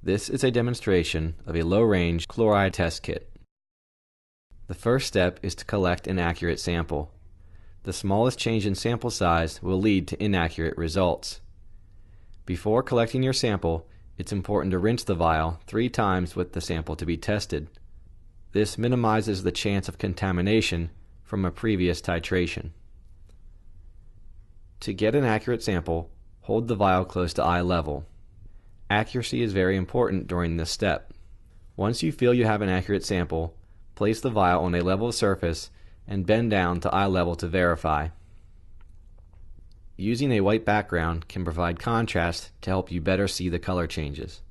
This is a demonstration of a low-range chloride test kit. The first step is to collect an accurate sample. The smallest change in sample size will lead to inaccurate results. Before collecting your sample, it's important to rinse the vial 3 times with the sample to be tested. This minimizes the chance of contamination from a previous titration. To get an accurate sample, hold the vial close to eye level. Accuracy is very important during this step. Once you feel you have an accurate sample, place the vial on a level surface and bend down to eye level to verify. Using a white background can provide contrast to help you better see the color changes.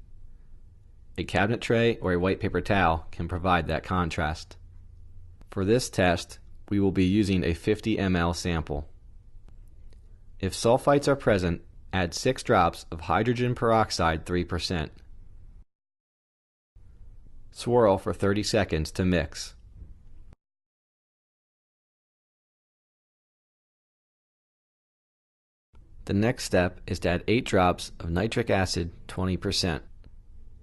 A cabinet tray or a white paper towel can provide that contrast. For this test, we will be using a 50 ml sample. If sulfites are present, add 6 drops of hydrogen peroxide 3%. Swirl for 30 seconds to mix. The next step is to add 8 drops of nitric acid 20%.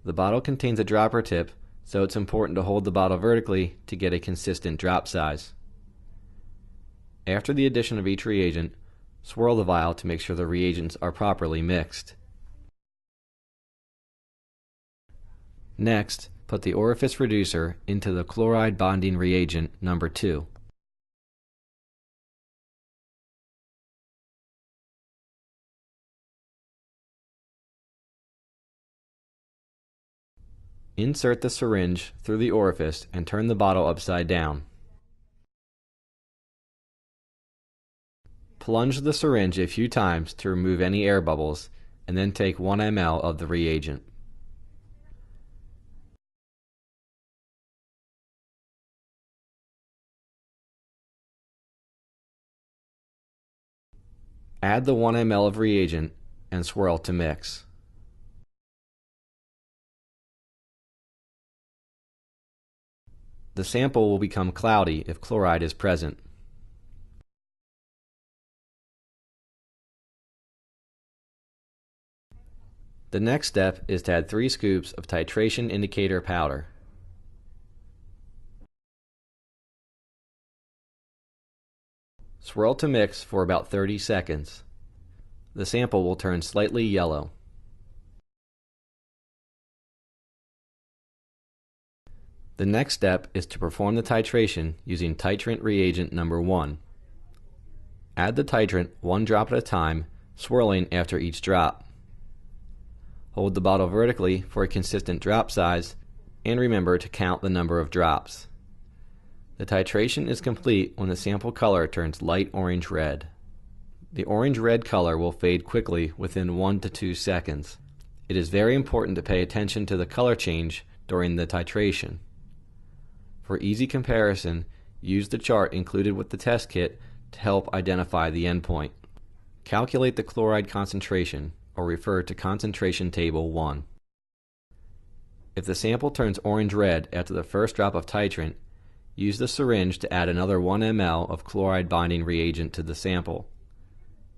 The bottle contains a dropper tip, so it's important to hold the bottle vertically to get a consistent drop size. After the addition of each reagent, swirl the vial to make sure the reagents are properly mixed. Next, put the orifice reducer into the chloride bonding reagent number 2. Insert the syringe through the orifice and turn the bottle upside down. Plunge the syringe a few times to remove any air bubbles, and then take 1 ml of the reagent. Add the 1 ml of reagent and swirl to mix. The sample will become cloudy if chloride is present. The next step is to add 3 scoops of titration indicator powder. Swirl to mix for about 30 seconds. The sample will turn slightly yellow. The next step is to perform the titration using titrant reagent number 1. Add the titrant 1 drop at a time, swirling after each drop. Hold the bottle vertically for a consistent drop size, and remember to count the number of drops. The titration is complete when the sample color turns light orange-red. The orange-red color will fade quickly within 1 to 2 seconds. It is very important to pay attention to the color change during the titration. For easy comparison, use the chart included with the test kit to help identify the endpoint. Calculate the chloride concentration, or refer to concentration table 1. If the sample turns orange-red after the first drop of titrant, use the syringe to add another 1 ml of chloride binding reagent to the sample.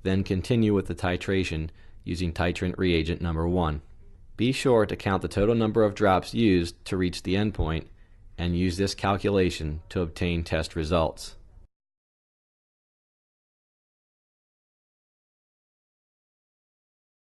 Then continue with the titration using titrant reagent number 1. Be sure to count the total number of drops used to reach the endpoint, and use this calculation to obtain test results.